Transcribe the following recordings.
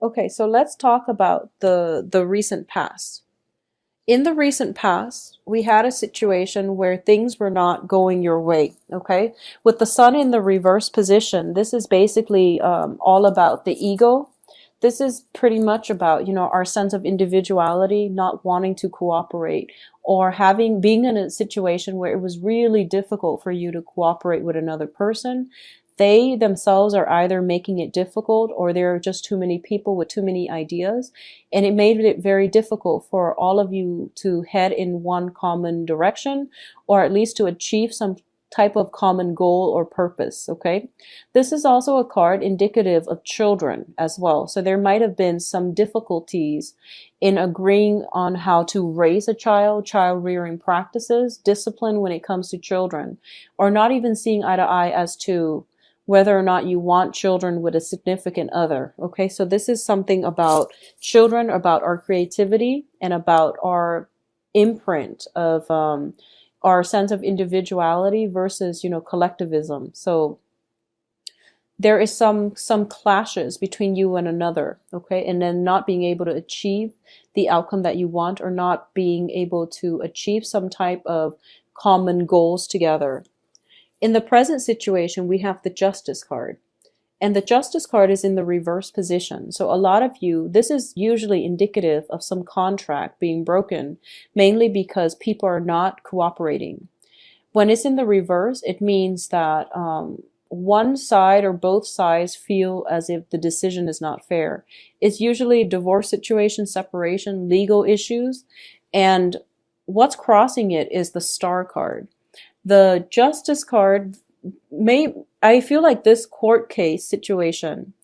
Okay, so let's talk about the recent past. In the recent past, we had a situation where things were not going your way, okay? With the sun in the reverse position, this is basically all about the ego. This is pretty much about, our sense of individuality, not wanting to cooperate, or being in a situation where it was really difficult for you to cooperate with another person. They themselves are either making it difficult, or there are just too many people with too many ideas. And it made it very difficult for all of you to head in one common direction, or at least to achieve some type of common goal or purpose. Okay. This is also a card indicative of children as well. So there might have been some difficulties in agreeing on how to raise a child rearing practices, discipline when it comes to children, or not even seeing eye to eye as to whether or not you want children with a significant other. Okay, so this is something about children, about our creativity, and about our imprint of our sense of individuality versus, collectivism. So there is some clashes between you and another, okay, and then not being able to achieve the outcome that you want, or not being able to achieve some type of common goals together. In the present situation, we have the Justice card. And the Justice card is in the reverse position. So a lot of you, this is usually indicative of some contract being broken, mainly because people are not cooperating. When it's in the reverse, it means that one side or both sides feel as if the decision is not fair. It's usually a divorce situation, separation, legal issues, and what's crossing it is the Star card. The Justice card I feel like this court case situation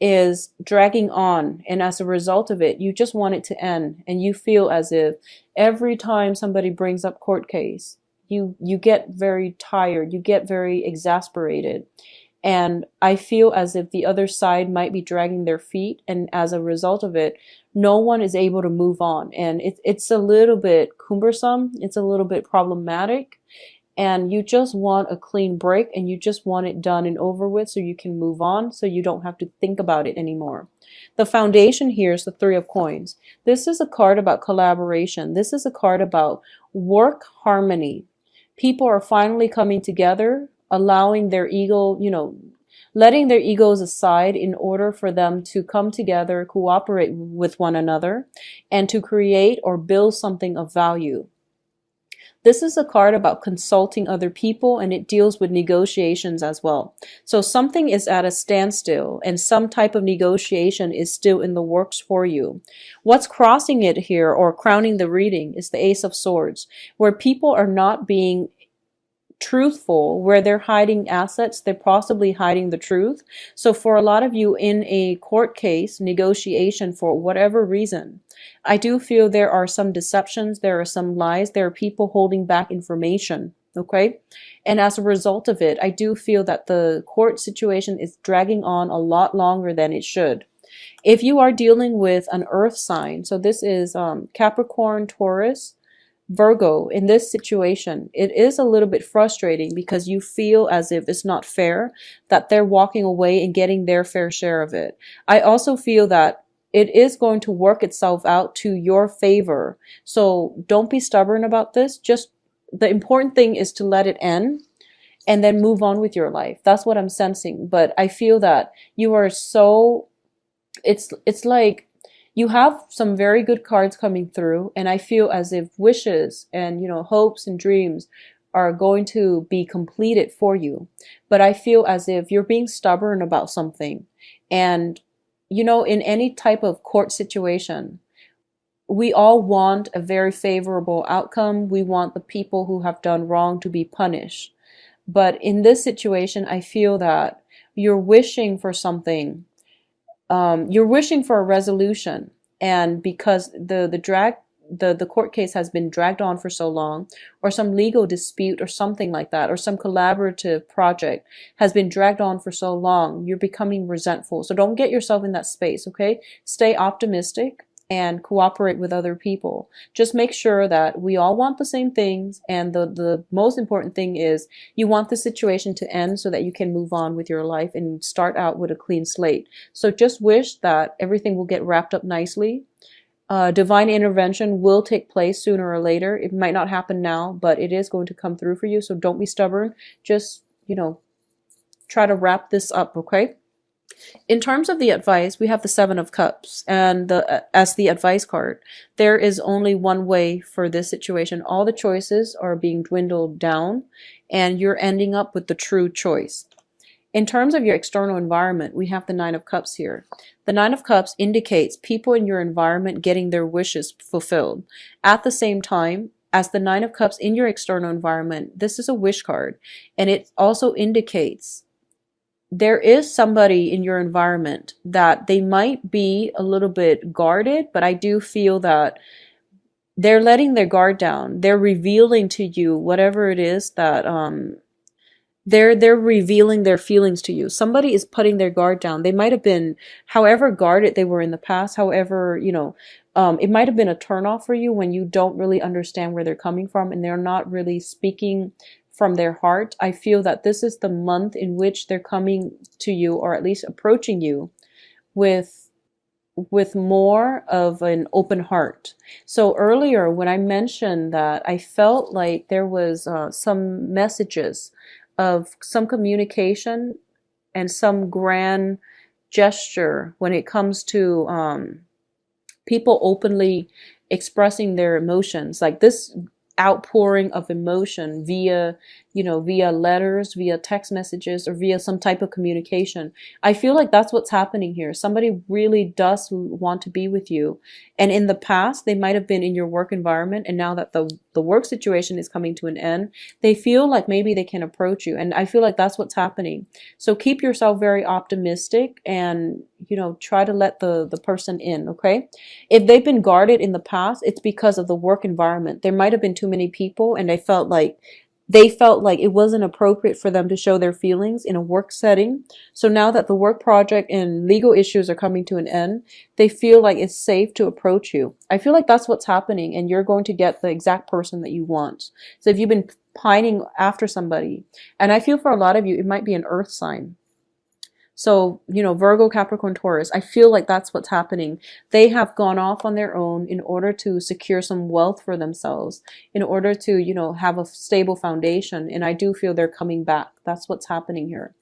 is dragging on, and as a result of it, you just want it to end, and you feel as if every time somebody brings up court case, you get very tired, you get very exasperated. And I feel as if the other side might be dragging their feet, and as a result of it, no one is able to move on. And it's a little bit cumbersome, it's a little bit problematic, and you just want a clean break, and you just want it done and over with so you can move on, so you don't have to think about it anymore. The foundation here is the Three of Coins. This is a card about collaboration. This is a card about work harmony. People are finally coming together, allowing their ego, letting their egos aside in order for them to come together, cooperate with one another, and to create or build something of value. This is a card about consulting other people, and it deals with negotiations as well. So something is at a standstill, and some type of negotiation is still in the works for you. What's crossing it here, or crowning the reading, is the Ace of Swords, where people are not being truthful, where they're hiding assets, they're possibly hiding the truth. So for a lot of you in a court case, negotiation, for whatever reason, I do feel there are some deceptions, there are some lies, there are people holding back information, okay? And as a result of it, I do feel that the court situation is dragging on a lot longer than it should. If you are dealing with an earth sign, so this is Capricorn, Taurus, Virgo, in this situation, it is a little bit frustrating because you feel as if it's not fair, that they're walking away and getting their fair share of it. I also feel that it is going to work itself out to your favor. So don't be stubborn about this. Just the important thing is to let it end and then move on with your life. That's what I'm sensing. But I feel that you are so, it's like you have some very good cards coming through, and I feel as if wishes and, hopes and dreams are going to be completed for you. But I feel as if you're being stubborn about something. And, in any type of court situation, we all want a very favorable outcome. We want the people who have done wrong to be punished. But in this situation, I feel that you're wishing for something. You're wishing for a resolution, and because the court case has been dragged on for so long, or some legal dispute or something like that, or some collaborative project has been dragged on for so long, you're becoming resentful. So don't get yourself in that space, okay? Stay optimistic and cooperate with other people. Just make sure that we all want the same things, and the most important thing is you want the situation to end so that you can move on with your life and start out with a clean slate. So just wish that everything will get wrapped up nicely. Divine intervention will take place sooner or later. It might not happen now, but it is going to come through for you. So don't be stubborn. Just, try to wrap this up, okay? In terms of the advice, we have the Seven of Cups and as the advice card. There is only one way for this situation. All the choices are being dwindled down, and you're ending up with the true choice. In terms of your external environment, we have the Nine of Cups here. The Nine of Cups indicates people in your environment getting their wishes fulfilled. At the same time, as the Nine of Cups in your external environment, this is a wish card, and it also indicates there is somebody in your environment that they might be a little bit guarded, but I do feel that they're letting their guard down. They're revealing to you whatever it is that they're revealing their feelings to you. Somebody is putting their guard down. They might have been, however guarded they were in the past, however, it might have been a turnoff for you when you don't really understand where they're coming from and they're not really speaking from their heart. I feel that this is the month in which they're coming to you, or at least approaching you with more of an open heart. So earlier when I mentioned that I felt like there was some messages of some communication and some grand gesture when it comes to people openly expressing their emotions, like this outpouring of emotion via letters, via text messages, or via some type of communication. I feel like that's what's happening here. Somebody really does want to be with you, and in the past they might have been in your work environment, and now that the work situation is coming to an end, they feel like maybe they can approach you, and I feel like that's what's happening. So keep yourself very optimistic and try to let the person in, okay? If they've been guarded in the past, it's because of the work environment. There might have been too many people, and they felt like it wasn't appropriate for them to show their feelings in a work setting. So now that the work project and legal issues are coming to an end, they feel like it's safe to approach you. I feel like that's what's happening, and you're going to get the exact person that you want. So if you've been pining after somebody, and I feel for a lot of you, it might be an earth sign. So, Virgo, Capricorn, Taurus, I feel like that's what's happening. They have gone off on their own in order to secure some wealth for themselves, in order to, have a stable foundation. And I do feel they're coming back. That's what's happening here.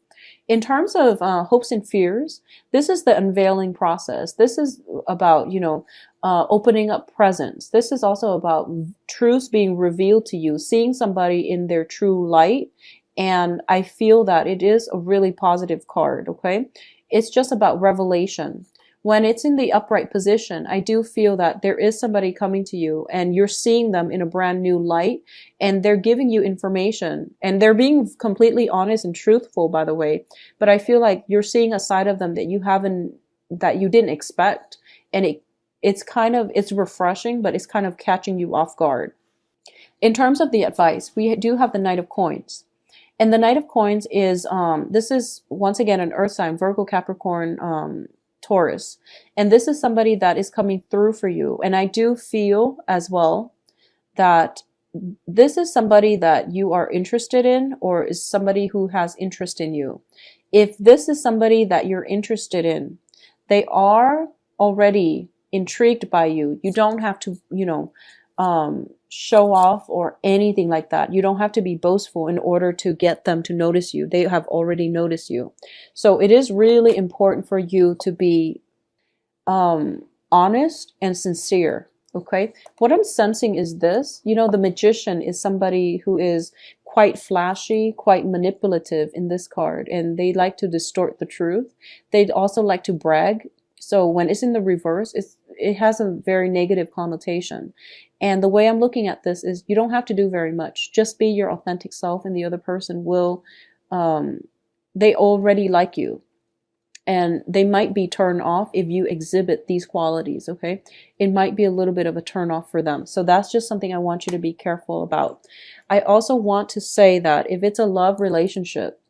In terms of hopes and fears, this is the unveiling process. This is about, opening up presence. This is also about truths being revealed to you, seeing somebody in their true light. And I feel that it is a really positive card, okay? It's just about revelation. When it's in the upright position, I do feel that there is somebody coming to you and you're seeing them in a brand new light, and they're giving you information, and they're being completely honest and truthful, by the way. But I feel like you're seeing a side of them that you didn't expect. And it's refreshing, but it's kind of catching you off guard. In terms of the advice, we do have the Knight of Coins. And the Knight of Coins is, this is once again an earth sign, Virgo, Capricorn, Taurus. And this is somebody that is coming through for you. And I do feel as well that this is somebody that you are interested in, or is somebody who has interest in you. If this is somebody that you're interested in, they are already intrigued by you. You don't have to, show off or anything like that. You don't have to be boastful in order to get them to notice you. They have already noticed you. So it is really important for you to be honest and sincere. Okay. What I'm sensing is this, the magician is somebody who is quite flashy, quite manipulative in this card, and they like to distort the truth. They'd also like to brag. So when it's in the reverse, it has a very negative connotation. And the way I'm looking at this is you don't have to do very much. Just be your authentic self, and the other person will, they already like you. And they might be turned off if you exhibit these qualities, okay? It might be a little bit of a turn off for them. So that's just something I want you to be careful about. I also want to say that if it's a love relationship,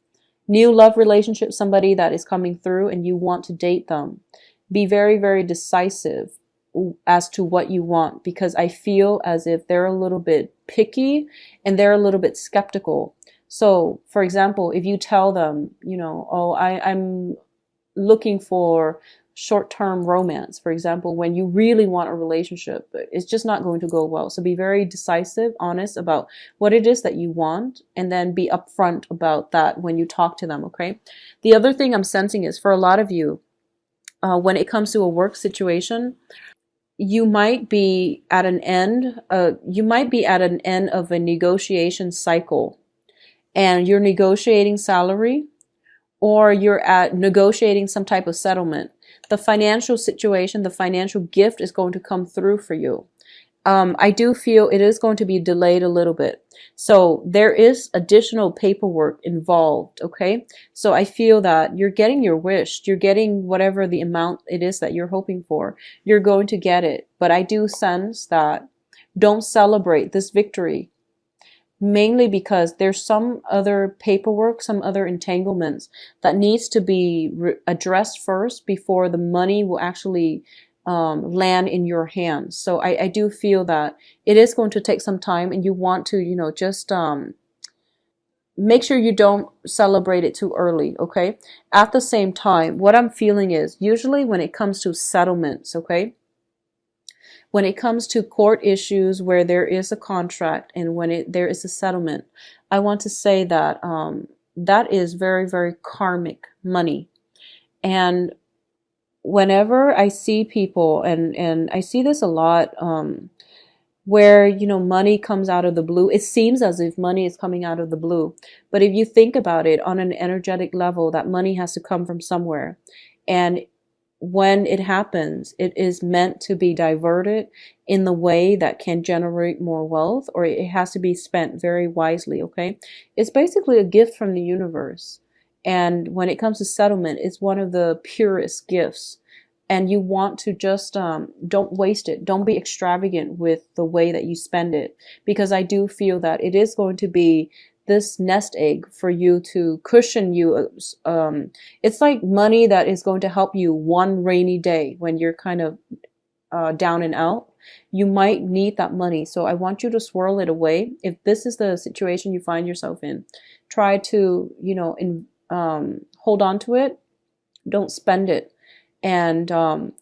new love relationship, somebody that is coming through and you want to date them, be very, very decisive as to what you want, because I feel as if they're a little bit picky and they're a little bit skeptical. So, for example, if you tell them, oh, I'm looking for short-term romance, for example, when you really want a relationship, it's just not going to go well. So be very decisive, honest about what it is that you want, and then be upfront about that when you talk to them, okay? The other thing I'm sensing is for a lot of you, when it comes to a work situation, you might be at an end, of a negotiation cycle, and you're negotiating salary, or you're at negotiating some type of settlement. The financial situation, the financial gift is going to come through for you. I do feel it is going to be delayed a little bit. So there is additional paperwork involved, okay? So I feel that you're getting your wish. You're getting whatever the amount it is that you're hoping for. You're going to get it. But I do sense that don't celebrate this victory, mainly because there's some other paperwork, some other entanglements that needs to be addressed first before the money will actually land in your hands. So I do feel that it is going to take some time, and you want to, just make sure you don't celebrate it too early, okay? At the same time, what I'm feeling is usually when it comes to settlements, okay? When it comes to court issues where there is a contract and when there is a settlement, I want to say that that is very, very karmic money. And whenever I see people, and I see this a lot, where, money comes out of the blue, it seems as if money is coming out of the blue. But if you think about it on an energetic level, that money has to come from somewhere. And when it happens, it is meant to be diverted in the way that can generate more wealth, or it has to be spent very wisely, okay? It's basically a gift from the universe. And when it comes to settlement, it's one of the purest gifts. And you want to just don't waste it. Don't be extravagant with the way that you spend it, because I do feel that it is going to be this nest egg for you to cushion you. It's like money that is going to help you one rainy day when you're kind of down and out. You might need that money. So I want you to swirl it away. If this is the situation you find yourself in, try to, hold on to it. Don't spend it. And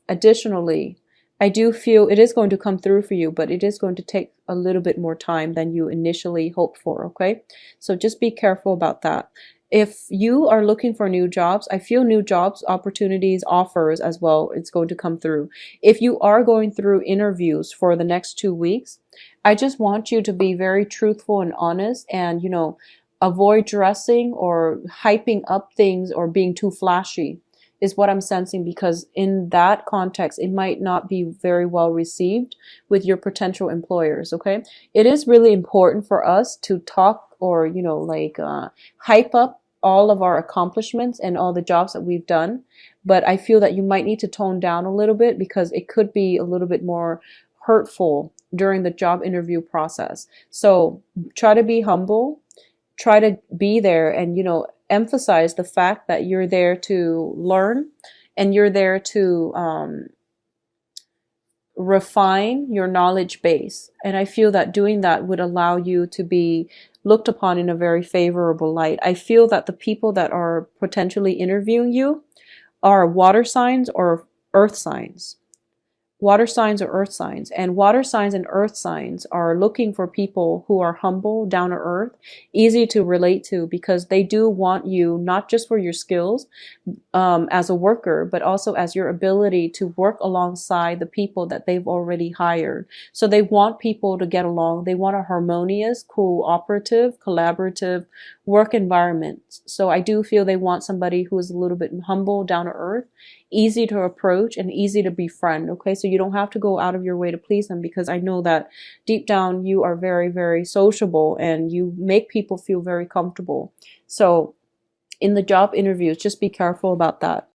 additionally, I do feel it is going to come through for you, but it is going to take a little bit more time than you initially hoped for, okay? So just be careful about that. If you are looking for new jobs, I feel new jobs, opportunities, offers as well, it's going to come through. If you are going through interviews for the next 2 weeks, I just want you to be very truthful and honest, and, avoid dressing or hyping up things or being too flashy is what I'm sensing, because in that context, it might not be very well received with your potential employers, okay? It is really important for us to talk, or, hype up all of our accomplishments and all the jobs that we've done. But I feel that you might need to tone down a little bit, because it could be a little bit more hurtful during the job interview process. So try to be humble, try to be there, and, emphasize the fact that you're there to learn, and you're there to refine your knowledge base. And I feel that doing that would allow you to be looked upon in a very favorable light. I feel that the people that are potentially interviewing you are water signs or earth signs. Water signs or earth signs. And water signs and earth signs are looking for people who are humble, down to earth, easy to relate to, because they do want you not just for your skills as a worker, but also as your ability to work alongside the people that they've already hired. So they want people to get along. They want a harmonious, cooperative, collaborative work environment. So I do feel they want somebody who is a little bit humble, down to earth, easy to approach, and easy to befriend, okay? So you don't have to go out of your way to please them, because I know that deep down you are very, very sociable and you make people feel very comfortable. So in the job interviews, just be careful about that.